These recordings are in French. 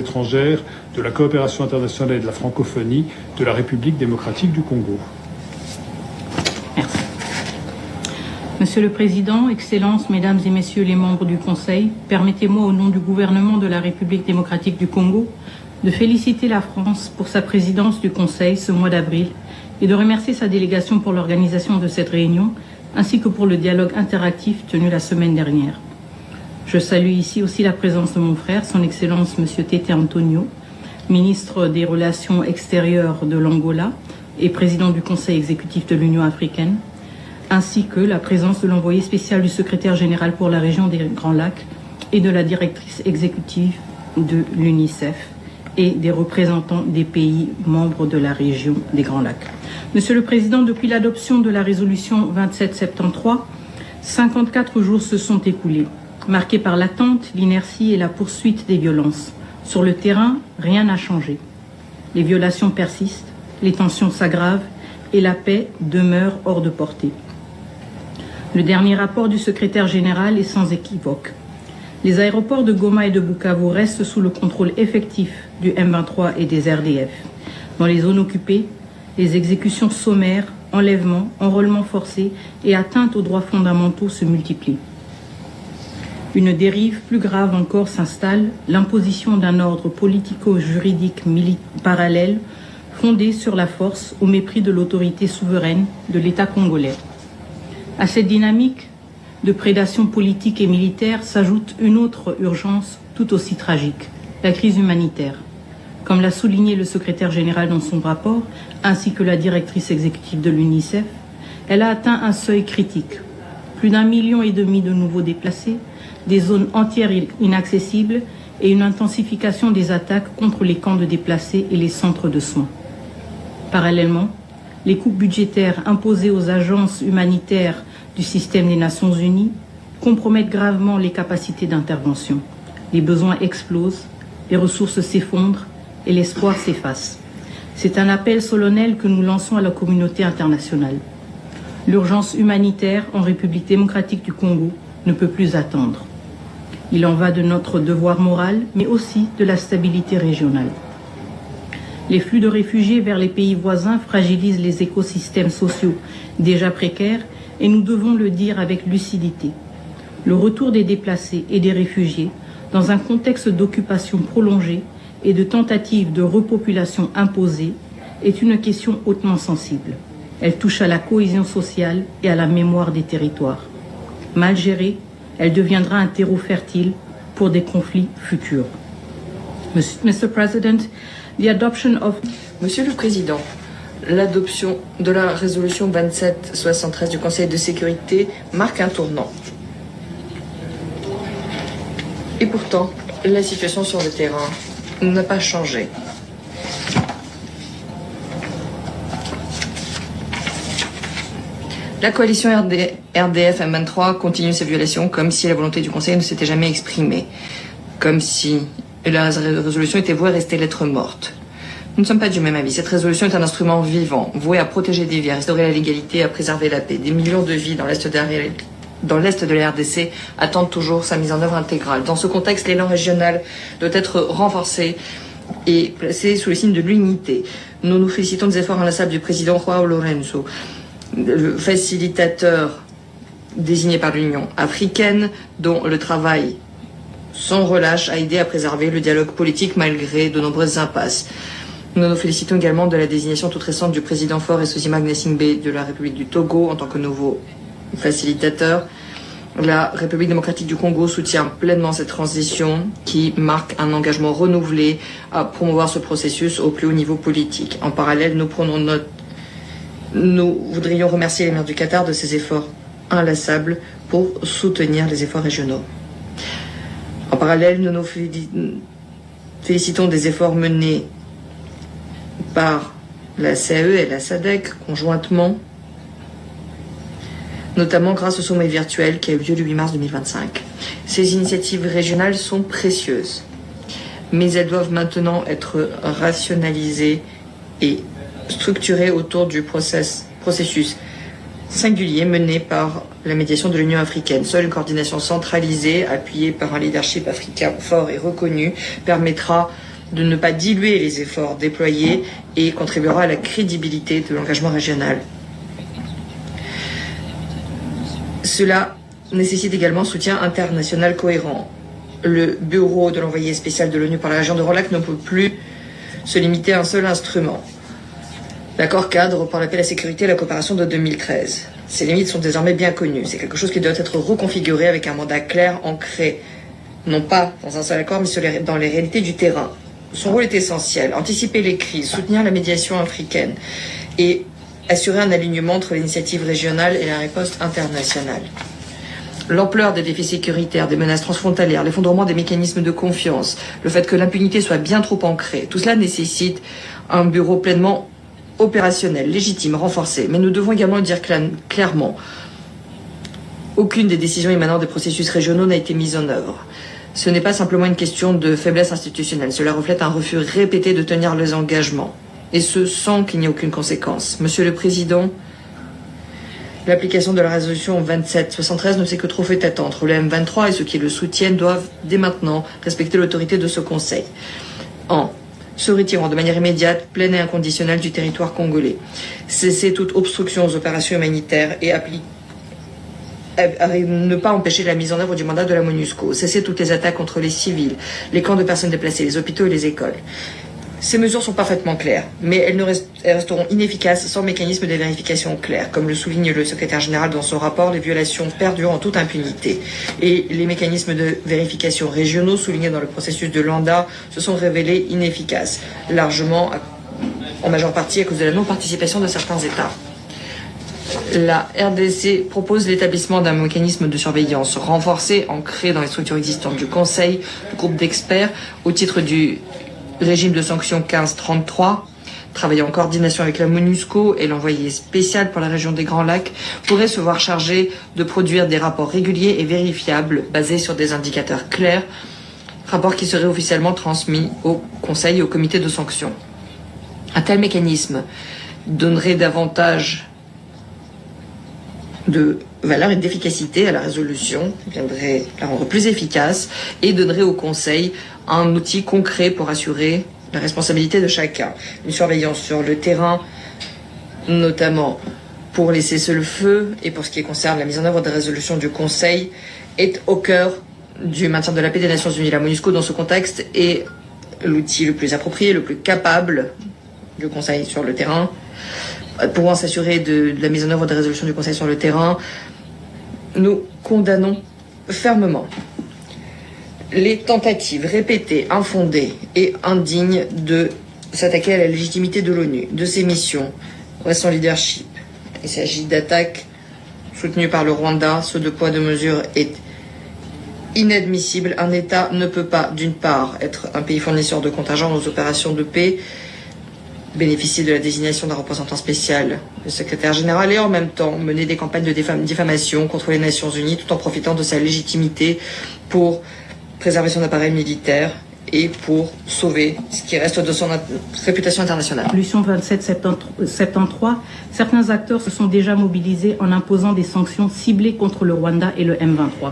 étrangères, de la coopération internationale et de la francophonie de la République démocratique du Congo. Merci. Monsieur le Président, Excellences, Mesdames et Messieurs les membres du Conseil, permettez-moi au nom du gouvernement de la République démocratique du Congo de féliciter la France pour sa présidence du Conseil ce mois d'avril et de remercier sa délégation pour l'organisation de cette réunion ainsi que pour le dialogue interactif tenu la semaine dernière. Je salue ici aussi la présence de mon frère, son Excellence M. Tete Antonio, ministre des Relations extérieures de l'Angola et président du Conseil exécutif de l'Union africaine, ainsi que la présence de l'envoyé spécial du secrétaire général pour la région des Grands Lacs et de la directrice exécutive de l'UNICEF et des représentants des pays membres de la région des Grands Lacs. Monsieur le Président, depuis l'adoption de la résolution 2773, 54 jours se sont écoulés, marqués par l'attente, l'inertie et la poursuite des violences. Sur le terrain, rien n'a changé. Les violations persistent, les tensions s'aggravent et la paix demeure hors de portée. Le dernier rapport du secrétaire général est sans équivoque. Les aéroports de Goma et de Bukavu restent sous le contrôle effectif du M23 et des RDF. Dans les zones occupées, les exécutions sommaires, enlèvements, enrôlements forcés et atteintes aux droits fondamentaux se multiplient. Une dérive plus grave encore s'installe, l'imposition d'un ordre politico-juridique parallèle fondé sur la force au mépris de l'autorité souveraine de l'État congolais. À cette dynamique de prédation politique et militaire s'ajoute une autre urgence tout aussi tragique, la crise humanitaire. Comme l'a souligné le secrétaire général dans son rapport, ainsi que la directrice exécutive de l'UNICEF, elle a atteint un seuil critique. Plus d'1,5 million de nouveaux déplacés, des zones entières inaccessibles et une intensification des attaques contre les camps de déplacés et les centres de soins. Parallèlement, les coupes budgétaires imposées aux agences humanitaires du système des Nations Unies compromettent gravement les capacités d'intervention. Les besoins explosent, les ressources s'effondrent et l'espoir s'efface. C'est un appel solennel que nous lançons à la communauté internationale. L'urgence humanitaire en République démocratique du Congo ne peut plus attendre. Il en va de notre devoir moral, mais aussi de la stabilité régionale. Les flux de réfugiés vers les pays voisins fragilisent les écosystèmes sociaux déjà précaires et nous devons le dire avec lucidité. Le retour des déplacés et des réfugiés dans un contexte d'occupation prolongée et de tentatives de repopulation imposée est une question hautement sensible. Elle touche à la cohésion sociale et à la mémoire des territoires. Mal gérée, elle deviendra un terreau fertile pour des conflits futurs. Mr. President, the adoption of... Monsieur le Président, l'adoption de la résolution 2773 du Conseil de sécurité marque un tournant. Et pourtant, la situation sur le terrain n'a pas changé. La coalition RDF M23 continue ses violations comme si la volonté du Conseil ne s'était jamais exprimée, comme si la résolution était vouée à rester lettre morte. Nous ne sommes pas du même avis. Cette résolution est un instrument vivant, voué à protéger des vies, à restaurer la légalité, à préserver la paix. Des millions de vies dans l'est de la RDC attendent toujours sa mise en œuvre intégrale. Dans ce contexte, l'élan régional doit être renforcé et placé sous le signe de l'unité. Nous nous félicitons des efforts inlassables du président João Lourenço, le facilitateur désigné par l'Union africaine, dont le travail sans relâche a aidé à préserver le dialogue politique malgré de nombreuses impasses. Nous nous félicitons également de la désignation toute récente du président Faure Essozima Gnassingbé de la République du Togo en tant que nouveau facilitateur. La République démocratique du Congo soutient pleinement cette transition qui marque un engagement renouvelé à promouvoir ce processus au plus haut niveau politique. En parallèle, nous voudrions remercier les maires du Qatar de ces efforts inlassables pour soutenir les efforts régionaux. En parallèle, nous nous félicitons des efforts menés par la CAE et la SADC conjointement, notamment grâce au sommet virtuel qui a eu lieu le 8 mars 2025. Ces initiatives régionales sont précieuses, mais elles doivent maintenant être rationalisées et structurées autour du processus singulier mené par la médiation de l'Union africaine. Seule une coordination centralisée, appuyée par un leadership africain fort et reconnu, permettra de ne pas diluer les efforts déployés et contribuera à la crédibilité de l'engagement régional. Cela nécessite également un soutien international cohérent. Le bureau de l'envoyé spécial de l'ONU pour la région de Grand Lac ne peut plus se limiter à un seul instrument. L'accord cadre pour la paix, la sécurité et la coopération de 2013. Ces limites sont désormais bien connues. C'est quelque chose qui doit être reconfiguré avec un mandat clair, ancré, non pas dans un seul accord, mais dans les réalités du terrain. Son rôle est essentiel. Anticiper les crises, soutenir la médiation africaine et assurer un alignement entre l'initiative régionale et la riposte internationale. L'ampleur des défis sécuritaires, des menaces transfrontalières, l'effondrement des mécanismes de confiance, le fait que l'impunité soit bien trop ancrée, tout cela nécessite un bureau pleinement opérationnel, légitime, renforcé. Mais nous devons également le dire clairement. Aucune des décisions émanant des processus régionaux n'a été mise en œuvre. Ce n'est pas simplement une question de faiblesse institutionnelle. Cela reflète un refus répété de tenir les engagements. Et ce, sans qu'il n'y ait aucune conséquence. Monsieur le Président, l'application de la résolution 2773 ne s'est que trop fait attendre. Le M23 et ceux qui le soutiennent doivent, dès maintenant, respecter l'autorité de ce Conseil. En se retirant de manière immédiate, pleine et inconditionnelle du territoire congolais. Cesser toute obstruction aux opérations humanitaires et ne pas empêcher la mise en œuvre du mandat de la MONUSCO. Cesser toutes les attaques contre les civils, les camps de personnes déplacées, les hôpitaux et les écoles. Ces mesures sont parfaitement claires, mais elles resteront inefficaces sans mécanisme de vérification clair. Comme le souligne le secrétaire général dans son rapport, les violations perdurent en toute impunité. Et les mécanismes de vérification régionaux soulignés dans le processus de Luanda se sont révélés inefficaces, largement, en majeure partie à cause de la non-participation de certains États. La RDC propose l'établissement d'un mécanisme de surveillance renforcé, ancré dans les structures existantes du Conseil, du groupe d'experts, au titre du régime de sanctions 1533, travaillant en coordination avec la MONUSCO et l'envoyé spécial pour la région des Grands Lacs, pourrait se voir chargé de produire des rapports réguliers et vérifiables basés sur des indicateurs clairs, rapports qui seraient officiellement transmis au Conseil et au comité de sanctions. Un tel mécanisme donnerait davantage de valeur et d'efficacité à la résolution, viendrait la rendre plus efficace et donnerait au Conseil un outil concret pour assurer la responsabilité de chacun. Une surveillance sur le terrain, notamment pour les cessez-le-feu et pour ce qui concerne la mise en œuvre des résolutions du Conseil, est au cœur du maintien de la paix des Nations Unies. La MONUSCO, dans ce contexte, est l'outil le plus approprié, le plus capable du Conseil sur le terrain, pouvant s'assurer de la mise en œuvre des résolutions du Conseil sur le terrain. Nous condamnons fermement les tentatives répétées, infondées et indignes de s'attaquer à la légitimité de l'ONU, de ses missions, à son leadership. Il s'agit d'attaques soutenues par le Rwanda. Ce deux poids, deux mesures est inadmissible. Un État ne peut pas, d'une part, être un pays fournisseur de contingents aux opérations de paix, bénéficier de la désignation d'un représentant spécial, le secrétaire général, et en même temps mener des campagnes de diffamation contre les Nations Unies tout en profitant de sa légitimité pour préserver son appareil militaire et pour sauver ce qui reste de son réputation internationale. Résolution 2773, certains acteurs se sont déjà mobilisés en imposant des sanctions ciblées contre le Rwanda et le M23.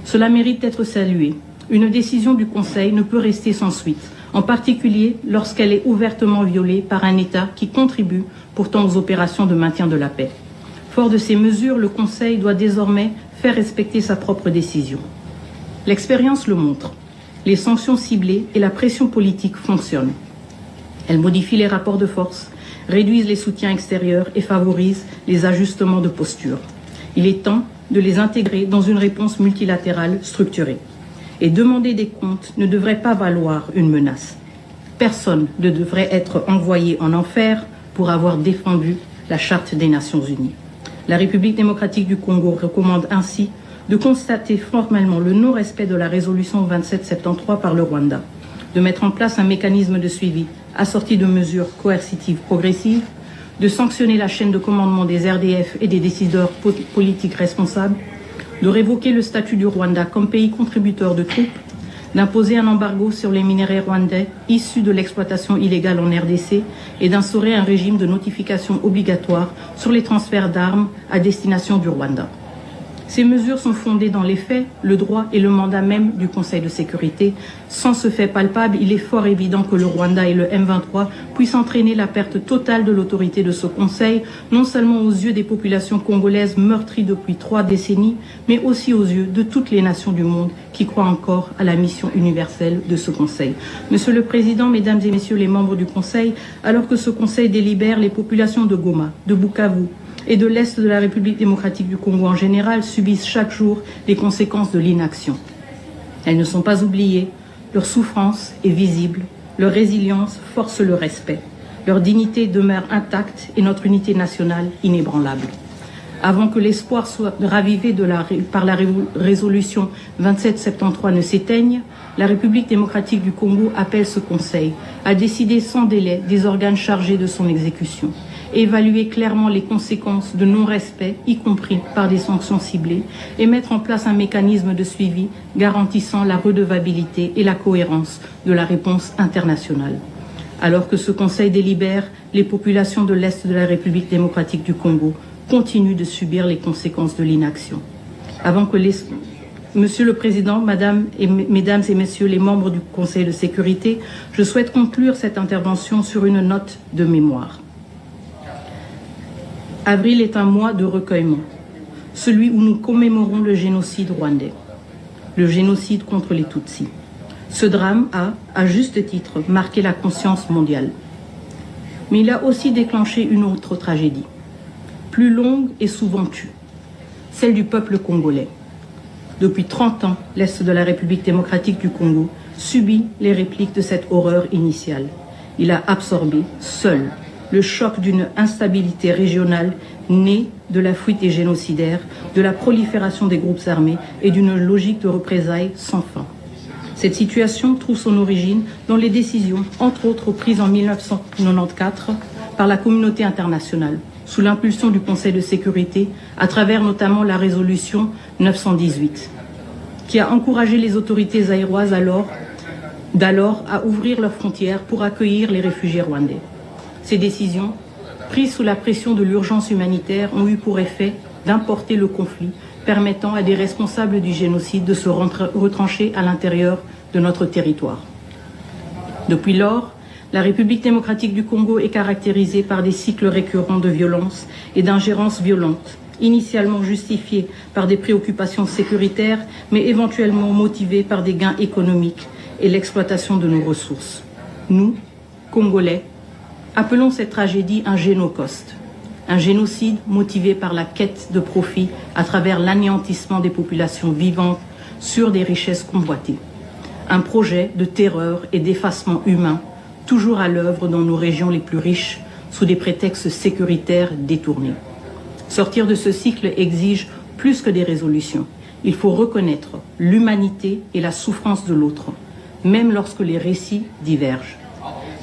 Cela mérite d'être salué. Une décision du Conseil ne peut rester sans suite, en particulier lorsqu'elle est ouvertement violée par un État qui contribue pourtant aux opérations de maintien de la paix. Fort de ces mesures, le Conseil doit désormais faire respecter sa propre décision. L'expérience le montre. Les sanctions ciblées et la pression politique fonctionnent. Elles modifient les rapports de force, réduisent les soutiens extérieurs et favorisent les ajustements de posture. Il est temps de les intégrer dans une réponse multilatérale structurée. Et demander des comptes ne devrait pas valoir une menace. Personne ne devrait être envoyé en enfer pour avoir défendu la Charte des Nations Unies. La République démocratique du Congo recommande ainsi de constater formellement le non-respect de la résolution 2773 par le Rwanda, de mettre en place un mécanisme de suivi assorti de mesures coercitives progressives, de sanctionner la chaîne de commandement des RDF et des décideurs politiques responsables, de révoquer le statut du Rwanda comme pays contributeur de troupes, d'imposer un embargo sur les minerais rwandais issus de l'exploitation illégale en RDC et d'instaurer un régime de notification obligatoire sur les transferts d'armes à destination du Rwanda. Ces mesures sont fondées dans les faits, le droit et le mandat même du Conseil de sécurité. Sans ce fait palpable, il est fort évident que le Rwanda et le M23 puissent entraîner la perte totale de l'autorité de ce Conseil, non seulement aux yeux des populations congolaises meurtries depuis 3 décennies, mais aussi aux yeux de toutes les nations du monde qui croient encore à la mission universelle de ce Conseil. Monsieur le Président, Mesdames et Messieurs les membres du Conseil, alors que ce Conseil délibère, les populations de Goma, de Bukavu, et de l'Est de la République démocratique du Congo en général subissent chaque jour les conséquences de l'inaction. Elles ne sont pas oubliées, leur souffrance est visible, leur résilience force le respect, leur dignité demeure intacte et notre unité nationale inébranlable. Avant que l'espoir soit ravivé par la résolution 2773 ne s'éteigne, la République démocratique du Congo appelle ce Conseil à décider sans délai des organes chargés de son exécution, évaluer clairement les conséquences de non-respect, y compris par des sanctions ciblées, et mettre en place un mécanisme de suivi garantissant la redevabilité et la cohérence de la réponse internationale. Alors que ce Conseil délibère, les populations de l'Est de la République démocratique du Congo continuent de subir les conséquences de l'inaction. Avant que Monsieur le Président, Mesdames et Messieurs les membres du Conseil de sécurité, je souhaite conclure cette intervention sur une note de mémoire. Avril est un mois de recueillement, celui où nous commémorons le génocide rwandais, le génocide contre les Tutsis. Ce drame a, à juste titre, marqué la conscience mondiale. Mais il a aussi déclenché une autre tragédie, plus longue et souvent tue, celle du peuple congolais. Depuis 30 ans, l'Est de la République démocratique du Congo subit les répliques de cette horreur initiale. Il a absorbé, seul, le choc d'une instabilité régionale née de la fuite des génocidaires, de la prolifération des groupes armés et d'une logique de représailles sans fin. Cette situation trouve son origine dans les décisions, entre autres prises en 1994 par la communauté internationale, sous l'impulsion du Conseil de sécurité, à travers notamment la résolution 918, qui a encouragé les autorités zaïroises d'alors à ouvrir leurs frontières pour accueillir les réfugiés rwandais. Ces décisions, prises sous la pression de l'urgence humanitaire, ont eu pour effet d'importer le conflit, permettant à des responsables du génocide de se retrancher à l'intérieur de notre territoire. Depuis lors, la République démocratique du Congo est caractérisée par des cycles récurrents de violence et d'ingérences violentes, initialement justifiées par des préoccupations sécuritaires, mais éventuellement motivées par des gains économiques et l'exploitation de nos ressources. Nous, Congolais, appelons cette tragédie un génocide, un génocide motivé par la quête de profit à travers l'anéantissement des populations vivantes sur des richesses convoitées. Un projet de terreur et d'effacement humain, toujours à l'œuvre dans nos régions les plus riches, sous des prétextes sécuritaires détournés. Sortir de ce cycle exige plus que des résolutions. Il faut reconnaître l'humanité et la souffrance de l'autre, même lorsque les récits divergent.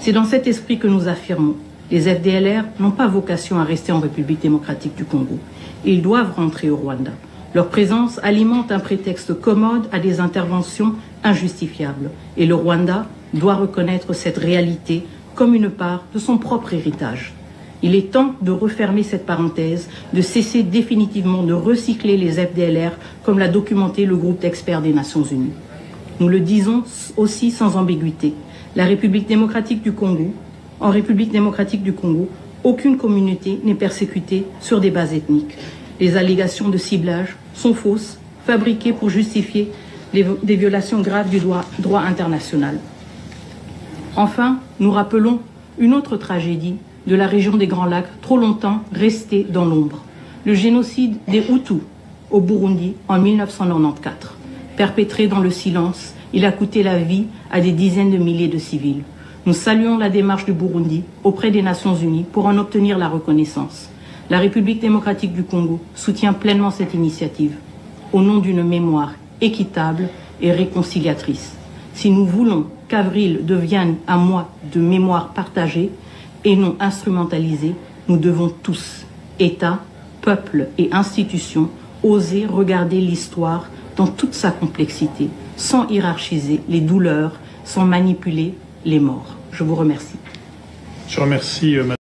C'est dans cet esprit que nous affirmons. Les FDLR n'ont pas vocation à rester en République démocratique du Congo. Ils doivent rentrer au Rwanda. Leur présence alimente un prétexte commode à des interventions injustifiables. Et le Rwanda doit reconnaître cette réalité comme une part de son propre héritage. Il est temps de refermer cette parenthèse, de cesser définitivement de recycler les FDLR comme l'a documenté le groupe d'experts des Nations Unies. Nous le disons aussi sans ambiguïté. La République démocratique du Congo, en République démocratique du Congo, aucune communauté n'est persécutée sur des bases ethniques. Les allégations de ciblage sont fausses, fabriquées pour justifier des violations graves du droit international. Enfin, nous rappelons une autre tragédie de la région des Grands Lacs, trop longtemps restée dans l'ombre. Le génocide des Hutus au Burundi en 1994. Perpétré dans le silence, il a coûté la vie à des dizaines de milliers de civils. Nous saluons la démarche du Burundi auprès des Nations Unies pour en obtenir la reconnaissance. La République démocratique du Congo soutient pleinement cette initiative au nom d'une mémoire équitable et réconciliatrice. Si nous voulons qu'avril devienne un mois de mémoire partagée et non instrumentalisée, nous devons tous, États, peuples et institutions, oser regarder l'histoire dans toute sa complexité, sans hiérarchiser les douleurs, sans manipuler les morts. Je vous remercie. Je remercie Mme